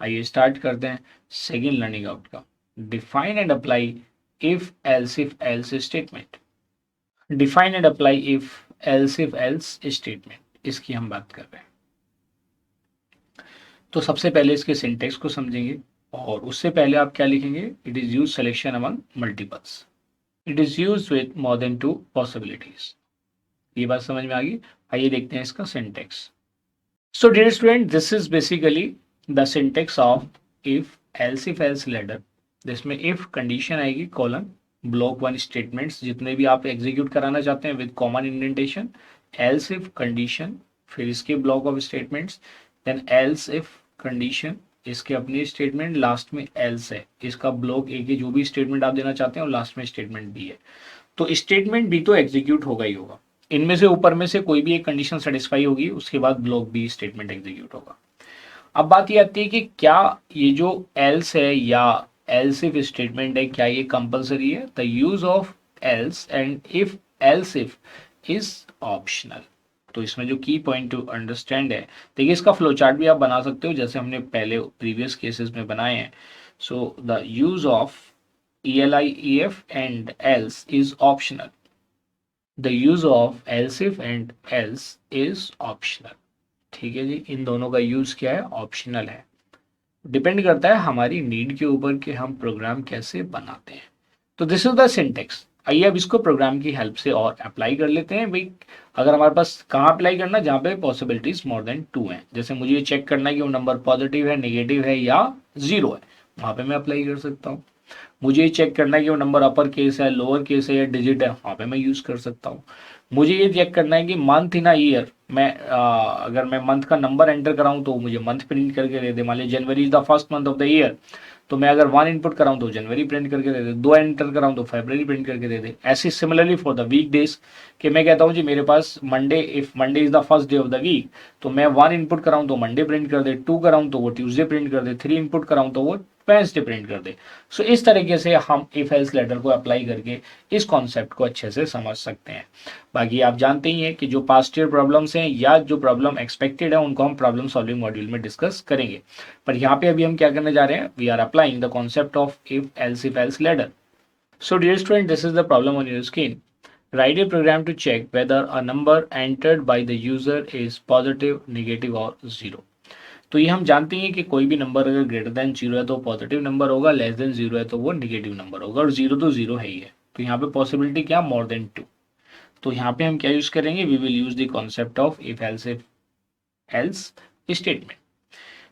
आइए स्टार्ट करते हैं सेकेंड लर्निंग आउट का। Define and apply if else statement. Define and apply if else statement, इसकी हम बात कर रहे हैं। तो सबसे पहले इसके सिंटेक्स को समझेंगे और उससे पहले आप क्या लिखेंगे, it is use selection among multiples, it is use with more than 2 possibilities. ये बात समझ में आ गई। आइए देखते हैं इसका syntax. So dear student, this is basically the syntax of if else ladder. जिसमें इफ कंडीशन आएगी कॉलन ब्लॉक 1 स्टेटमेंट्स जितने भी आप एग्जीक्यूट कराना चाहते हैं with common indentation, else if condition, फिर इसके block of statements, then else if condition, इसके अपनी स्टेटमेंट, लास्ट में एल्स है, इसका ब्लॉक ए के जो भी स्टेटमेंट आप देना चाहते हैं और लास्ट में स्टेटमेंट बी है। तो स्टेटमेंट बी तो एग्जीक्यूट होगा ही होगा, इनमें से ऊपर में से कोई भी एक कंडीशन सेटिस्फाई होगी, उसके बाद ब्लॉक बी स्टेटमेंट एग्जीक्यूट होगा। अब बात ये आती है कि क्या ये जो एल्स है या एल्स इफ स्टेटमेंट है, क्या ये कंपलसरी है? The use of else and if else if is optional. तो इसमें जो की पॉइंट टू अंडरस्टैंड है, देखिए इसका फ्लो चार्ट भी आप बना सकते हो जैसे हमने पहले प्रीवियस केसेस में बनाए हैं। So the use of ELIEF and else is optional. The use of else if and else is optional. ठीक है जी, इन दोनों का यूज क्या है? ऑप्शनल है। डिपेंड करता है हमारी नीड के ऊपर कि हम प्रोग्राम कैसे बनाते हैं। तो दिस इज द सिंटेक्स। आइए अब इसको प्रोग्राम की हेल्प से और अप्लाई कर लेते हैं। भाई अगर हमारे पास कहाँ अप्लाई करना, जहाँ पे पॉसिबिलिटीज मोर देन 2 हैं, जैसे मुझे ये चेक करना है कि वो नंबर पॉजिटिव है, नेगेटिव है या 0 है, वहाँ पे मैं अप्लाई कर सकता हूँ। मुझे ये चेक करना है कि वो नंबर अपर केस है, लोअर केस है या डिजिट है, वहाँ पे मैं यूज कर सकता हूँ। मुझे ये चेक करना है कि मंथ इन ईयर, मैं अगर मैं मंथ का नंबर एंटर कराऊं तो मुझे मंथ प्रिंट करके दे दे। मान लीजिए जनवरी is the first month of the year, तो मैं अगर 1 इनपुट कराऊं तो जनवरी प्रिंट करके दे दे, 2 एंटर कराऊं तो फरवरी प्रिंट करके दे दे। ऐसी similarly for the week days, कि मैं कहता हूं जी मेरे पास Monday, if Monday is the first day of the week, तो मैं 1 इनपुट कराऊं तो मंडे प्रिंट कर दे, 2 कराऊं तो वो ट्यूसडे प्रिंट कर दे, 3 इनपुट कराऊं तो वो वेडनेसडे प्रिंट कर दे। सो इस तरीके से हम इफ एल्स लेटर को अप्लाई करके इस कॉन्सेप्ट को अच्छे से समझ सकते हैं। बाकी आप जानते ही हैं कि जो पास्ट ईयर प्रॉब्लम्स हैं या जो प्रॉब्लम एक्सपेक्टेड है उनको हम प्रॉब्लम सॉल्विंग मॉड्यूल में डिस्कस करेंगे। पर यहाँ पे अभी हम क्या करने जा रहे हैं, we are applying the concept of if else ladder. So dear student, this is the problem on your screen. Write a program to check whether a number entered by the user is positive, negative or 0। तो ये हम जानते हैं कि कोई भी number अगर greater than 0 है तो पॉजिटिव नंबर होगा, लेस देन 0 है तो वो निगेटिव नंबर होगा, और 0 तो 0 है ही है। तो यहाँ पे पॉसिबिलिटी क्या, मोर देन 2। तो यहाँ पे हम क्या यूज करेंगे, we will use the concept of if else statement.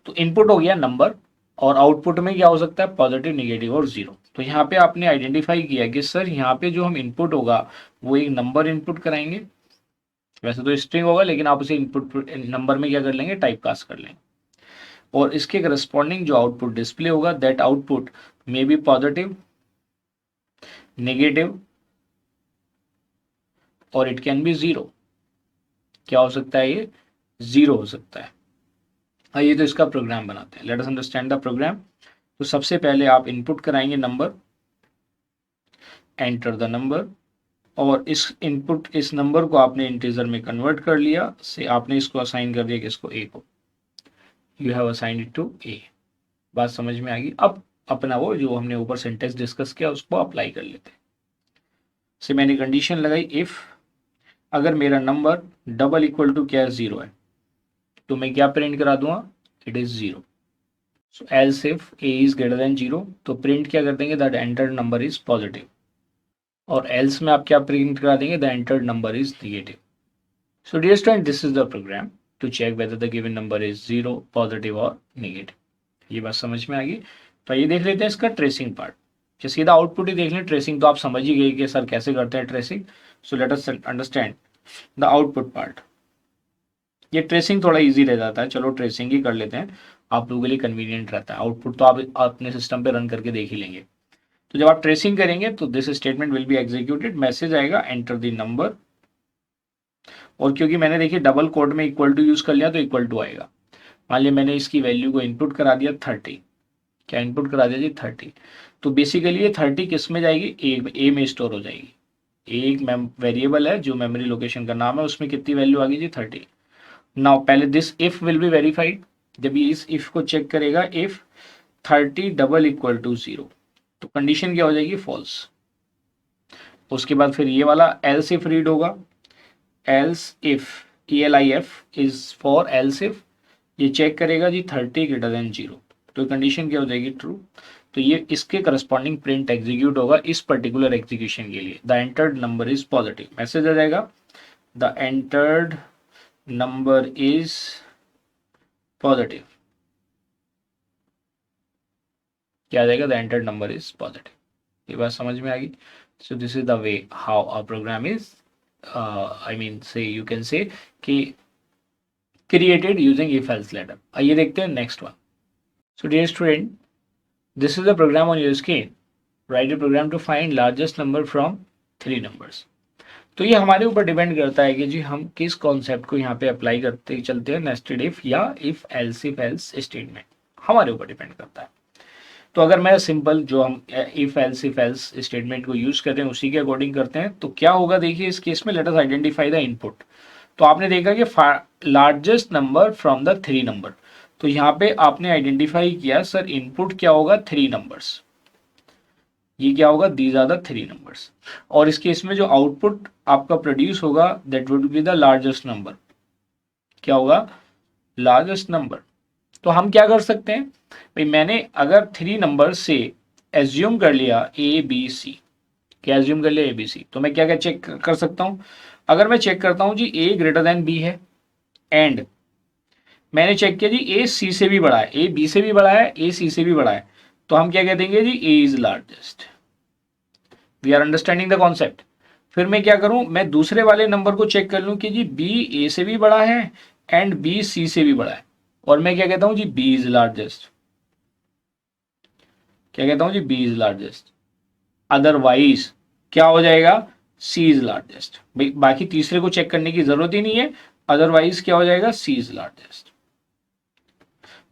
तो इनपुट हो गया नंबर, और आउटपुट में क्या हो सकता है, पॉजिटिव, निगेटिव और 0। तो यहाँ पे आपने आइडेंटिफाई किया कि सर यहाँ पे जो हम इनपुट होगा वो एक नंबर इनपुट कराएंगे। वैसे तो स्ट्रिंग होगा लेकिन आप उसे इनपुट नंबर में क्या कर लेंगे, टाइप कास्ट कर लेंगे, और इसके करस्पॉन्डिंग जो आउटपुट डिस्प्ले होगा, that output may be positive, negative और इट कैन बी 0। क्या हो सकता है, ये 0 हो सकता है। आइए तो इसका प्रोग्राम बनाते हैं। Let us understand the program. तो सबसे पहले आप इनपुट कराएंगे नंबर, एंटर द नंबर, और इस नंबर को आपने इंटीजर में कन्वर्ट कर लिया, से आपने इसको असाइन कर दिया किसको, ए को। You have assigned it to A. बात समझ में आ गई। अब अपना वो जो हमने ऊपर सेंटेंस डिस्कस किया उसको अप्लाई कर लेते हैं। से मैंने कंडीशन लगाई, इफ अगर मेरा नंबर डबल इक्वल टू क्या है, 0 है, तो मैं क्या प्रिंट करा दूंगा, it is 0। So else if a is greater than 0, तो प्रिंट क्या कर देंगे, that entered number is positive, और एल्स में आप क्या प्रिंट करा देंगे, the entered number is negative. So dear student, this is the program to check whether the given number is 0, positive और नेगेटिव। ये बात समझ में आ गई। तो ये देख लेते हैं इसका ट्रेसिंग पार्ट। जो सीधा आउटपुट ही देख लें, ट्रेसिंग तो आप समझ ही गए कि सर कैसे करते हैं tracing. So let us understand the output part. ये ट्रेसिंग थोड़ा इजी रह जाता है, चलो ट्रेसिंग ही कर लेते हैं, आप लोगों के लिए कन्वीनियंट रहता है। आउटपुट तो आप अपने सिस्टम पे रन करके देख ही लेंगे। तो जब आप ट्रेसिंग करेंगे तो this statement will be executed, message आएगा एंटर द नंबर, और क्योंकि मैंने देखिए डबल कोड में इक्वल टू यूज कर लिया तो इक्वल टू आएगा। मान लिया मैंने इसकी वैल्यू को इनपुट करा दिया 30, क्या इनपुट करा दिया जी 30, तो बेसिकली ये 30 किस में जाएगी, ए में स्टोर हो जाएगी। एक वेरिएबल है जो मेमोरी लोकेशन का नाम है, उसमें कितनी वैल्यू आ गई जी 30। नाउ पहले this if will be verified, जब ये इस इफ को चेक करेगा, इफ 30 डबल इक्वल टू 0, तो कंडीशन क्या हो जाएगी, फॉल्स। उसके बाद फिर ये वाला एल्स इफ रीड होगा, else if ELIF is for else if, ये चेक करेगा जी 30 ग्रेटर देन 0, तो कंडीशन क्या हो जाएगी, ट्रू। तो ये इसके करस्पॉन्डिंग प्रिंट एग्जीक्यूट होगा इस पर्टिकुलर एग्जीक्यूशन के लिए। The entered number is positive, message आ जाएगा the entered number is positive, क्या आ जाएगा, the entered number is positive. ये बात समझ में आ गई। So this is the way how our program is, I mean say you can say कि created using if else ladder. आइए देखते हैं next one. So dear student, this is the program on your screen, write a programme to find largest number from 3 numbers. तो ये हमारे ऊपर depend करता है कि जी हम किस कॉन्सेप्ट को यहाँ पे अप्लाई करते चलते हैं, नेस्टेड इफ या इफ एल्स स्टेटमेंट, हमारे ऊपर डिपेंड करता है। तो अगर मैं सिंपल जो हम इफ एल्स स्टेटमेंट को यूज कर रहे हैं उसी के अकॉर्डिंग करते हैं, तो क्या होगा देखिए इस केस में, let us identify the input. तो आपने देखा कि largest number from the 3 number, तो यहाँ पे आपने आइडेंटिफाई किया सर इनपुट क्या होगा, 3 नंबर्स, ये क्या होगा, दीज आर द 3 नंबर्स। और इस केस में जो आउटपुट आपका प्रोड्यूस होगा that would be the largest number, क्या होगा, लार्जेस्ट नंबर। तो हम क्या कर सकते हैं भाई, मैंने अगर 3 नंबर से एज्यूम कर लिया ABC, क्या एज्यूम कर लिया ABC, तो मैं क्या क्या चेक कर सकता हूं, अगर मैं चेक करता हूं जी A ग्रेटर देन B है, एंड मैंने चेक किया जी A C से भी बड़ा है, A B से भी बड़ा है, A C से भी बड़ा है, तो हम क्या कह देंगे जी A is largest. We are understanding the concept. फिर मैं क्या करूं, मैं दूसरे वाले नंबर को चेक कर लूं कि जी B A से भी बड़ा है एंड B C से भी बड़ा है, और मैं क्या कहता हूं जी B इज लार्जेस्ट, क्या कहता हूं जी B इज लार्जेस्ट। अदरवाइज क्या हो जाएगा, C इज लार्जेस्ट। भाई बाकी तीसरे को चेक करने की जरूरत ही नहीं है, अदरवाइज क्या हो जाएगा, C इज लार्जेस्ट।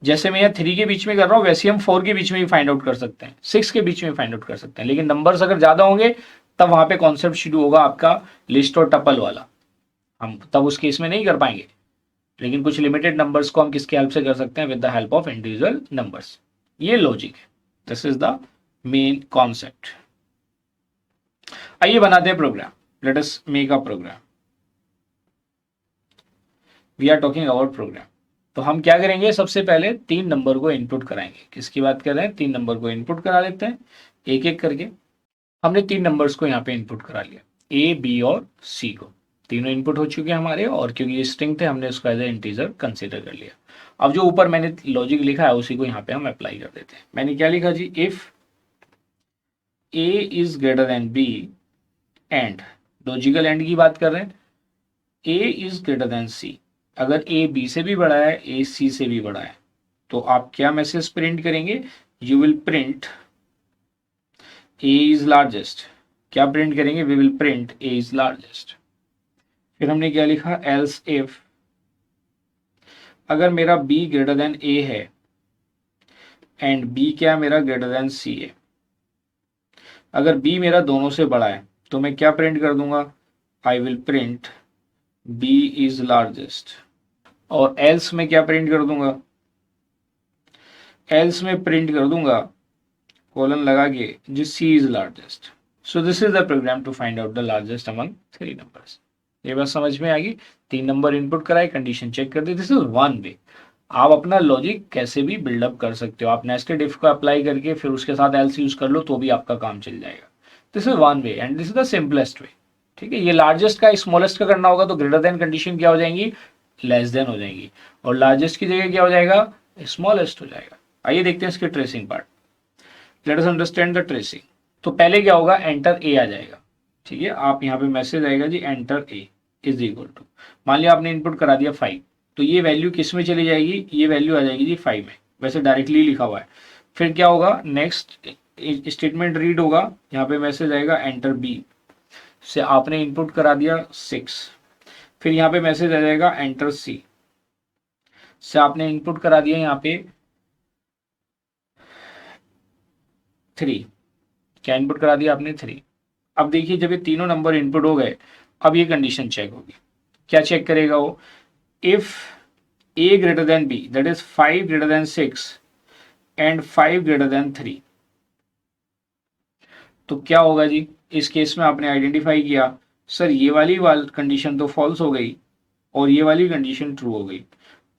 जैसे मैं यहाँ 3 के बीच में कर रहा हूँ वैसे हम 4 के बीच में भी फाइंड आउट कर सकते हैं, 6 के बीच में फाइंड आउट कर सकते हैं, लेकिन नंबर्स अगर ज्यादा होंगे तब वहां पे कॉन्सेप्ट शुरू होगा आपका लिस्ट और टपल वाला, हम तब उस केस में नहीं कर पाएंगे। लेकिन कुछ लिमिटेड नंबर्स को हम किसके हेल्प से कर सकते हैं, with the help of individual numbers. ये लॉजिक है, this is the main concept. आइए बनाते हैं program, let us make a program. We are talking about program. तो हम क्या करेंगे, सबसे पहले 3 नंबर को इनपुट कराएंगे। किसकी बात कर रहे हैं, 3 नंबर को इनपुट करा लेते हैं एक एक करके। हमने 3 नंबर्स को यहाँ पे इनपुट करा लिया, A B और C को, तीनों इनपुट हो चुके हैं हमारे, और क्योंकि ये स्ट्रिंग थे हमने उसको एज ए इंटीजर कंसीडर कर लिया। अब जो ऊपर मैंने लॉजिक लिखा है उसी को यहाँ पे हम अप्लाई कर देते हैं। मैंने क्या लिखा जी, if A is greater than B and, logical and की बात कर रहे हैं, A is greater than C, अगर A B से भी बड़ा है, A C से भी बड़ा है, तो आप क्या मैसेज प्रिंट करेंगे, you will print A is largest. क्या प्रिंट करेंगे, we will print A is largest. फिर हमने क्या लिखा, एल्स इफ, अगर मेरा B ग्रेटर देन A है एंड B क्या मेरा ग्रेटर देन C है, अगर B मेरा दोनों से बड़ा है तो मैं क्या प्रिंट कर दूंगा, I will print B is largest. और एल्स में क्या प्रिंट कर दूंगा, एल्स में प्रिंट कर दूंगा कोलन लगा के जी C is largest. So this is the program to find out the largest among 3 numbers. ये बात समझ में आ गई, 3 नंबर इनपुट कराए, कंडीशन चेक कर दी, दिस इज वन वे। आप अपना लॉजिक कैसे भी बिल्डअप कर सकते हो, आप नेस्टेड इफ को अप्लाई करके फिर उसके साथ एल्स यूज कर लो तो भी आपका काम चल जाएगा। This is one way and this is the simplest way. ठीक है, ये लार्जेस्ट का स्मॉलेस्ट का करना होगा तो ग्रेटर देन कंडीशन क्या हो जाएंगी, लेस देन हो जाएंगी, और लार्जेस्ट की जगह क्या हो जाएगा, स्मॉलेस्ट हो जाएगा। आइए देखते हैं इसके tracing part, late us understand the tracing. तो पहले क्या होगा, एंटर A आ जाएगा। ठीक है, आप यहाँ पे मैसेज आएगा जी enter A is equal to, मान लिया आपने इनपुट करा दिया 5, तो ये वैल्यू किस में चली जाएगी, ये वैल्यू आ जाएगी जी 5 में, वैसे डायरेक्टली लिखा हुआ है। फिर क्या होगा, नेक्स्ट स्टेटमेंट रीड होगा, यहाँ पे मैसेज आएगा एंटर B, से आपने इनपुट करा दिया 6, फिर यहाँ पे मैसेज आ जाएगा एंटर C, से आपने इनपुट करा दिया यहाँ पे 3, क्या इनपुट करा दिया आपने 3। अब देखिए जब ये तीनों नंबर इनपुट हो गए, अब ये कंडीशन चेक होगी, क्या चेक करेगा वो, if A greater than B that is 5 greater than 6 and 5 greater than 3। तो क्या होगा जी, इस केस में आपने आइडेंटिफाई किया सर ये वाली कंडीशन तो फॉल्स हो गई और ये वाली कंडीशन ट्रू हो गई।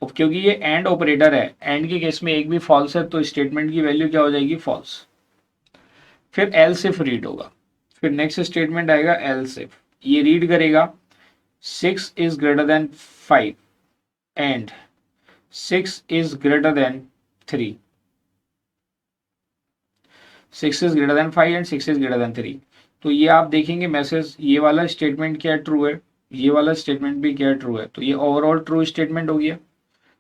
अब क्योंकि ये एंड ऑपरेटर है, एंड के केस में एक भी फॉल्स है तो स्टेटमेंट की वैल्यू क्या हो जाएगी, फॉल्स। फिर एल्स इफ रीड होगा, फिर नेक्स्ट स्टेटमेंट आएगा एल्स इफ, ये रीड करेगा 6 is greater then 5 and 6 is greater then 3। 6 is greater then 5 and 6 is greater then 3। तो ये आप देखेंगे मैसेज, ये वाला स्टेटमेंट क्या ट्रू है, ये वाला स्टेटमेंट भी क्या ट्रू है, तो ये ओवरऑल ट्रू स्टेटमेंट हो गया।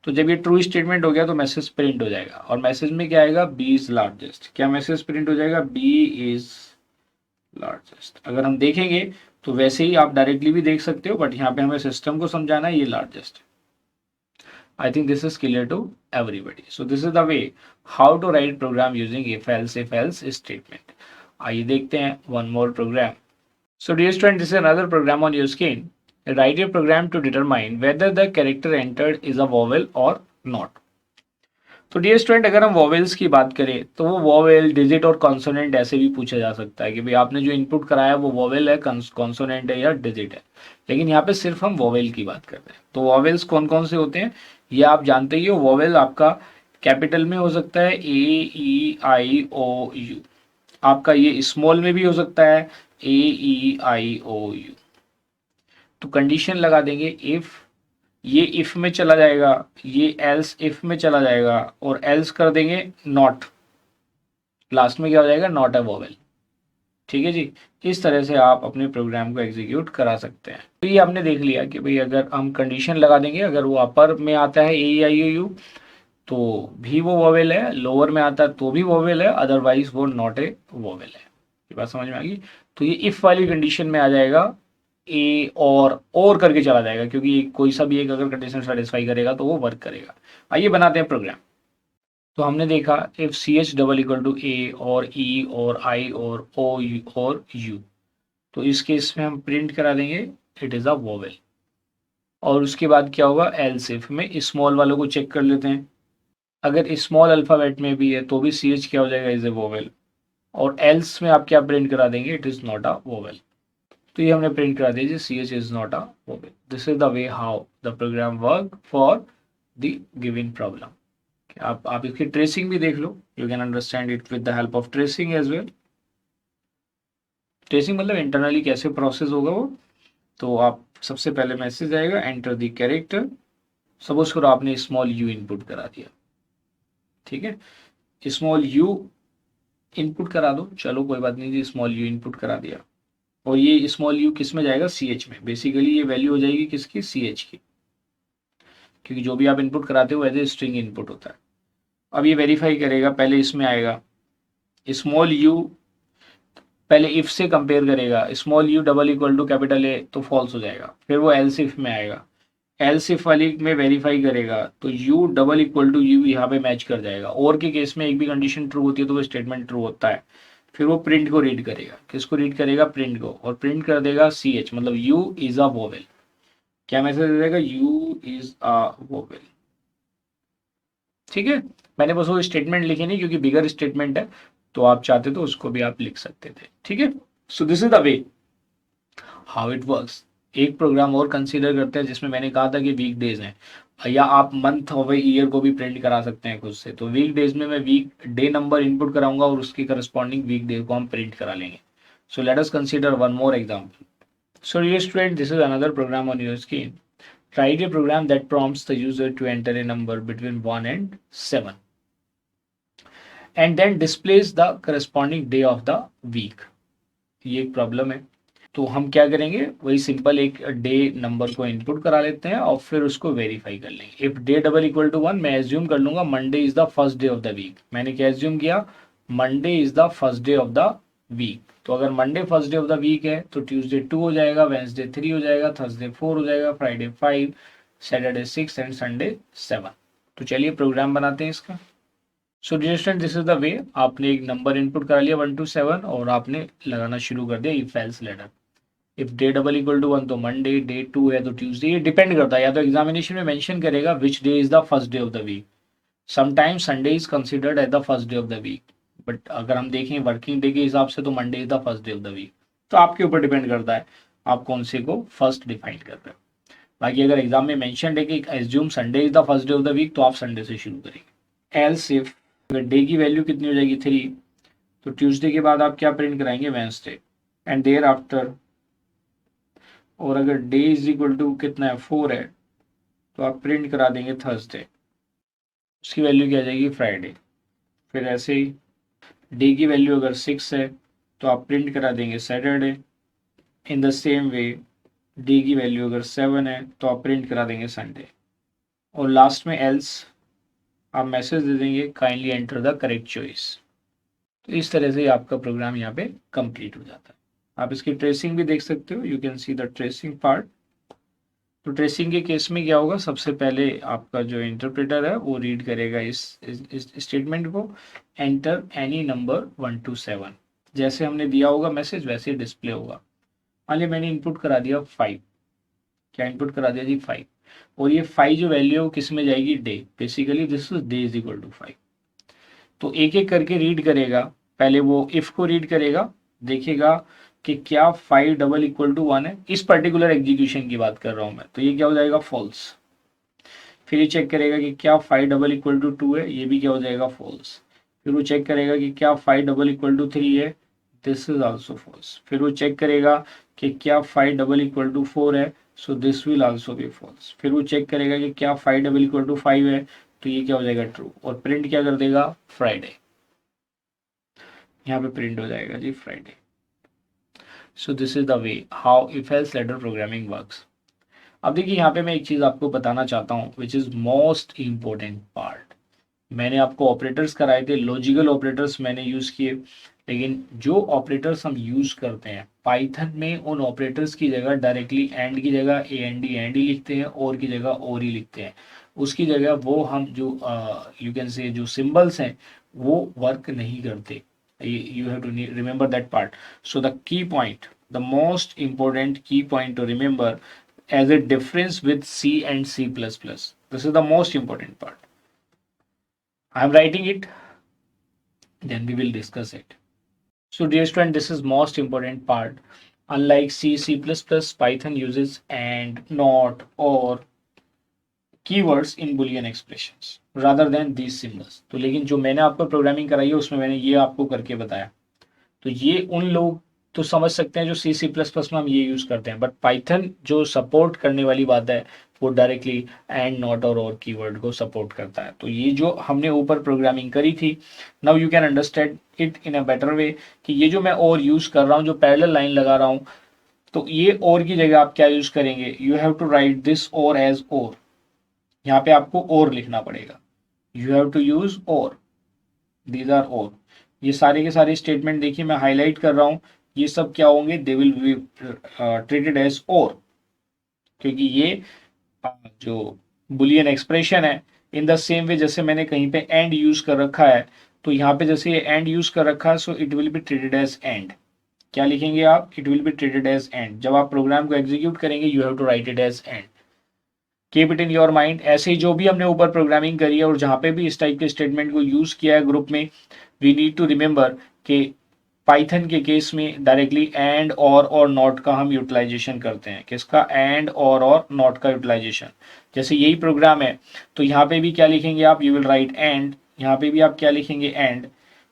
तो जब ये ट्रू स्टेटमेंट हो गया तो मैसेज प्रिंट हो जाएगा और मैसेज में क्या आएगा, बी इज लार्जेस्ट। क्या मैसेज प्रिंट हो जाएगा, बी इज लार्जेस्ट। अगर हम देखेंगे तो वैसे ही आप डायरेक्टली भी देख सकते हो, बट यहाँ पे हमें सिस्टम को समझाना है, ये largest. I think this is clear to everybody. So this is the way how to write program using if else statement. आइए देखते हैं one more program. So dear student, this is another program on your screen. Write a program to determine whether the character entered is a vowel or not. तो dear student, अगर हम vowels की बात करें तो वो वॉवेल, डिजिट और consonant ऐसे भी पूछा जा सकता है कि भाई आपने जो इनपुट कराया वो वॉवेल है, कॉन्सोनेंट है या डिजिट है। लेकिन यहाँ पे सिर्फ हम वॉवेल की बात कर रहे हैं। तो वॉवेल्स कौन कौन से होते हैं ये आप जानते ही हो। वॉवेल आपका कैपिटल में हो सकता है ए ई आई ओ यू, आपका ये स्मॉल में भी हो सकता है ए ई आई ओ यू। तो कंडीशन लगा देंगे इफ, ये इफ में चला जाएगा, ये एल्स इफ में चला जाएगा और एल्स कर देंगे नॉट, लास्ट में क्या हो जाएगा, नॉट अ वोवेल। ठीक है जी, इस तरह से आप अपने प्रोग्राम को एग्जीक्यूट करा सकते हैं। तो ये आपने देख लिया कि भाई अगर हम कंडीशन लगा देंगे, अगर वो अपर में आता है ए आई ओ यू तो भी वो वोवेल है, लोअर में आता है तो भी वोवेल है, अदरवाइज वो नॉट ए वोवेल है। ये बात समझ में आ गई। तो ये इफ वाली कंडीशन में आ जाएगा ए और करके चला जाएगा, क्योंकि कोई सा भी एक अगर कंडीशन सेटिस्फाई करेगा तो वो वर्क करेगा। आइए बनाते हैं प्रोग्राम। तो हमने देखा if C H double equal to A और ई और आई और ओ यू और यू, तो इस केस में हम प्रिंट करा देंगे इट इज़ अ वोवेल। और उसके बाद क्या होगा, एल्स इफ में स्मॉल वालों को चेक कर लेते हैं। अगर स्मॉल अल्फ़ाबेट में भी है तो भी सी एच क्या हो जाएगा, इज ए वोवेल। और एल्स में आप क्या प्रिंट करा देंगे, it is not a vowel. तो ये हमने प्रिंट करा दिया, C H is not a vowel. This is the way how the program work for the given problem. आप इसकी ट्रेसिंग भी देख लो, you can understand it with the help of tracing as well. Tracing मतलब internally कैसे process होगा वो। तो आप सबसे पहले मैसेज आएगा एंटर द कैरेक्टर, सपोज करो आपने स्मॉल यू इनपुट करा दिया, ठीक है, स्मॉल यू इनपुट करा दो, चलो कोई बात नहीं जी, स्मॉल यू इनपुट करा दिया। और ये स्मॉल यू किस में जाएगा, सी एच में। बेसिकली ये वैल्यू हो जाएगी किसकी, सी एच की, क्योंकि जो भी आप इनपुट कराते हो एज ए स्ट्रिंग इनपुट होता है। अब ये वेरीफाई करेगा, पहले इसमें आएगा स्मॉल यू, पहले इफ से कंपेयर करेगा, small u double equal to capital A तो फॉल्स हो जाएगा। फिर वो एल्स इफ में आएगा, एल्स इफ वाली में वेरीफाई करेगा तो u double equal to u यहाँ पे मैच कर जाएगा। और के केस में एक भी कंडीशन ट्रू होती है तो वो स्टेटमेंट ट्रू होता है। फिर वो प्रिंट को रीड करेगा, किसको रीड करेगा, प्रिंट को, और प्रिंट कर देगा सी एच, मतलब यू इज अ वोवेल। क्या मैसेज दे देगा, यू इज अ वोवेल। ठीक है, मैंने बस वो स्टेटमेंट लिखे नहीं क्योंकि बिगर स्टेटमेंट है, तो आप चाहते तो उसको भी आप लिख सकते थे। ठीक है, so this is the way how it works. एक प्रोग्राम और कंसीडर करते हैं जिसमें मैंने कहा था कि वीक डेज हैं, या आप मंथ और ईयर को भी प्रिंट करा सकते हैं खुद से। तो वीक डेज में मैं वीक डे नंबर इनपुट कराऊंगा और उसकी करस्पॉन्डिंग वीक डे को हम प्रिंट करा लेंगे। So let us consider one more example. So dear student, this is another program on your screen. Write a program that prompts the user to enter a number between 1 and 7 and then displays the corresponding day of the week. ये एक problem है। तो हम क्या करेंगे, वही simple एक day number को इनपुट करा लेते हैं और फिर उसको वेरीफाई कर लेंगे। If day double equal to 1, मैं एज्यूम कर लूंगा Monday is the first day of the week. मैंने क्या एज्यूम किया, Monday is the first day of the week. तो अगर Monday first day of the week है तो ट्यूसडे 2 हो जाएगा, वेंसडे 3 हो जाएगा, थर्सडे 4 हो जाएगा, फ्राइडे 5, सैटरडे 6 एंड संडे 7। तो चलिए प्रोग्राम बनाते हैं इसका। So dear student, this is the way. आपने एक नंबर इनपुट करा लिया 1 to 7 और आपने लगाना शुरू कर दिया if else ladder. If day double equal to 1 तो मंडे, डे 2 है तो ट्यूसडे। ये डिपेंड करता है, या तो एग्जामिनेशन में मेंशन करेगा which day is the first day of the week, sometimes Sunday is considered as the first day of the week, but अगर हम देखें वर्किंग डे के हिसाब से तो Monday is the first day of the week. तो आपके ऊपर डिपेंड करता है आप कौन से को फर्स्ट डिफाइन कर रहे हो। बाकी अगर एग्जाम में मेंशन है कि assume Sunday is the first day of the week, तो आप संडे से शुरू करेंगे। एल्स इफ अगर डे की वैल्यू कितनी हो जाएगी 3, तो ट्यूसडे के बाद आप क्या प्रिंट कराएंगे वेंसडे एंड देयर आफ्टर। और अगर डे इज इक्वल टू कितना है 4 है, तो आप प्रिंट करा देंगे थर्सडे, उसकी वैल्यू क्या आ जाएगी फ्राइडे। फिर ऐसे ही डे की वैल्यू अगर 6 है तो आप प्रिंट करा देंगे Saturday. In the same way D की वैल्यू अगर 7 है तो आप प्रिंट करा देंगे संडे। और लास्ट में एल्स आप मैसेज दे देंगे kindly enter the correct choice. तो इस तरह से आपका प्रोग्राम यहाँ पे कंप्लीट हो जाता है। आप इसकी ट्रेसिंग भी देख सकते हो, you can see the tracing part. तो ट्रेसिंग के केस में क्या होगा, सबसे पहले आपका जो इंटरप्रेटर है वो रीड करेगा इस स्टेटमेंट को, एंटर एनी नंबर 1 to 7। जैसे हमने दिया होगा मैसेज वैसे ही डिस्प्ले होगा। मान लिया मैंने इनपुट करा दिया 5, क्या इनपुट करा दिया जी 5, और ये 5 जो वैल्यू है वो किस में जाएगी day, basically this is day is equal to 5। तो एक एक करके रीड करेगा, पहले वो इफ को रीड करेगा, देखेगा कि क्या 5 डबल इक्वल टू 1 है, इस पर्टिकुलर एग्जीक्यूशन की बात कर रहा हूं मैं, तो ये क्या हो जाएगा फॉल्स। फिर ये चेक करेगा कि क्या 5 डबल इक्वल टू 2 है, ये भी क्या हो जाएगा फॉल्स। फिर वो चेक करेगा कि क्या 5 डबल इक्वल टू 3 है, दिस इज आल्सो फॉल्स। फिर वो चेक करेगा कि क्या 5 डबल इक्वल टू 4 है, so this will also be false. फिर वो चेक करेगा कि क्या 5 डबल इक्वल टू 5 है, तो ये क्या हो जाएगा ट्रू, और प्रिंट क्या कर देगा फ्राइडे, यहाँ पे प्रिंट हो जाएगा जी Friday. So this is the way how if else ladder programming works. अब देखिए यहाँ पे मैं एक चीज आपको बताना चाहता हूँ which is most important part. मैंने आपको ऑपरेटर्स कराए थे, लॉजिकल ऑपरेटर्स मैंने यूज किए, लेकिन जो ऑपरेटर्स हम यूज करते हैं पाइथन में, उन ऑपरेटर्स की जगह डायरेक्टली एंड की जगह एंड ही लिखते हैं, और की जगह और ही लिखते हैं। उसकी जगह वो हम जो यू कैन से जो सिंबल्स हैं वो वर्क नहीं करते। You have to remember that part. So the key point, the most important key point to remember as a difference with C and C++. This is the most important part. I am writing it, then we will discuss it. So dear student, this is most important part. Unlike C, C++, Python uses and, not, or keywords in Boolean expressions rather than these symbols. तो लेकिन जो मैंने आपको programming कराई है उसमें मैंने ये आपको करके बताया। तो ये उन लोग तो समझ सकते हैं जो सी सी प्लस प्लस में हम ये यूज़ करते हैं, बट पाइथन जो सपोर्ट करने वाली बात है वो डायरेक्टली एंड, नॉट और कीवर्ड को सपोर्ट करता है। तो ये जो हमने ऊपर प्रोग्रामिंग करी थी, now you can understand it in a better way कि ये जो मैं और यूज़ कर रहा हूँ, जो पैरेलल लाइन लगा रहा हूँ, तो ये और की जगह आप क्या यूज़ करेंगे, you have to write this or as or. यहाँ पे आपको और लिखना पड़ेगा, you have to use or, these are or. ये सारे के सारे स्टेटमेंट देखिए मैं हाईलाइट कर रहा हूं, ये सब क्या होंगे, they will be treated as or, क्योंकि ये जो बुलियन एक्सप्रेशन है, इन द सेम वे जैसे मैंने कहीं पे एंड यूज कर रखा है, तो यहाँ पे जैसे ये एंड यूज कर रखा है, so it will be treated as and. क्या लिखेंगे आप, it will be treated as and. जब आप प्रोग्राम को एग्जीक्यूट करेंगे you have to write it as and. Keep it in your mind. ऐसे ही जो भी हमने ऊपर प्रोग्रामिंग करी है और जहां पे भी इस टाइप के स्टेटमेंट को यूज किया है ग्रुप में, वी नीड टू रिमेंबर कि पाइथन के केस में डायरेक्टली एंड और नॉट का हम यूटिलाइजेशन करते हैं। किसका, एंड और नॉट का यूटिलाइजेशन। जैसे यही प्रोग्राम है तो यहाँ पे भी क्या लिखेंगे आप, यू विल राइट एंड, यहाँ पे भी आप क्या लिखेंगे एंड,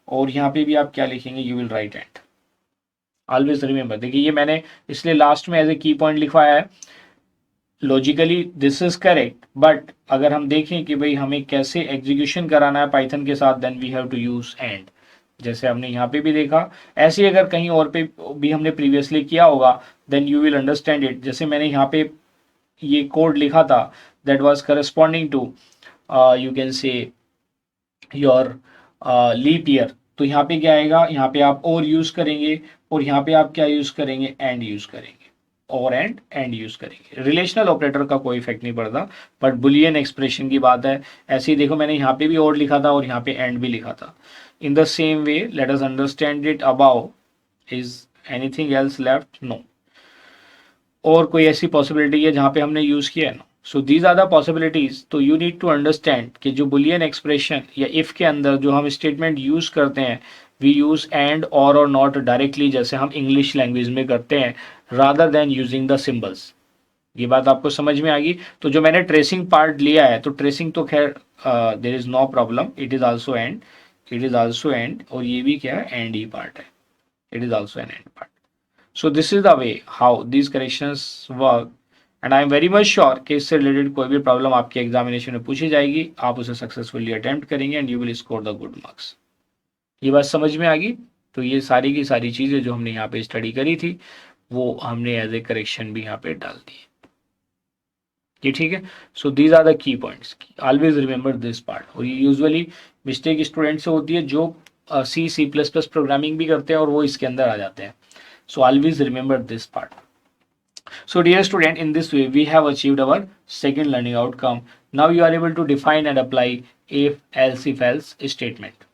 और यहाँ पे भी आप क्या लिखेंगे, you will write and. Always remember. देखिए ये मैंने इसलिए लास्ट में एज ए की पॉइंट लिखवाया है। Logically this is correct, but अगर हम देखें कि भाई हमें कैसे एग्जीक्यूशन कराना है पाइथन के साथ, then we have to use and. जैसे हमने यहाँ पे भी देखा, ऐसे ही अगर कहीं और पे भी हमने प्रीवियसली किया होगा, then you will understand it. जैसे मैंने यहाँ पे ये कोड लिखा था, that was corresponding to you can say your leap year, तो यहाँ पे क्या आएगा, यहाँ पे आप और यूज करेंगे, और यहाँ पे आप क्या यूज करेंगे, एंड यूज करेंगे, और एंड यूज करेंगे। रिलेशनल ऑपरेटर का कोई इफेक्ट नहीं पड़ता, बट बुलियन एक्सप्रेशन की बात है। ऐसे ही देखो मैंने यहाँ पे भी और लिखा था और यहाँ पे एंड भी लिखा था। In the same way let us understand it about. Is anything else left, no. और कोई ऐसी पॉसिबिलिटी है जहाँ पे हमने यूज किया है ना, so these are the possibilities. तो यू नीड टू अंडरस्टैंड कि जो बुलियन एक्सप्रेशन या इफ के अंदर जो हम स्टेटमेंट यूज करते हैं, वी यूज एंड और नॉट डायरेक्टली, जैसे हम इंग्लिश लैंग्वेज में करते हैं, rather than using the symbols. ये बात आपको समझ में आ गई। तो जो मैंने ट्रेसिंग पार्ट लिया है, तो ट्रेसिंग तो खैर there is no problem, it is also and, it is also and, और ये भी क्या है, एंड ही पार्ट है, it is also an and part. So this is the way how these corrections work, and I am very much sure कि इससे related कोई भी प्रॉब्लम आपके एग्जामिनेशन में पूछी जाएगी, आप उसे सक्सेसफुली अटेम्प्ट करेंगे and you will score the good marks. ये बात समझ में आ गई। तो ये सारी की सारी चीज़ें जो हमने यहाँ पे स्टडी करी थी, वो हमने एज ए करेक्शन भी यहाँ पे डाल दी। ये ठीक है। So these are the key points, always remember this part. और ये यूजुअली मिस्टेक स्टूडेंट से होती है जो सी प्लस प्लस प्रोग्रामिंग भी करते हैं और वो इसके अंदर आ जाते हैं। So always remember this part. So dear student, in this way we have achieved our second learning outcome. Now you are able to define and apply if else statement.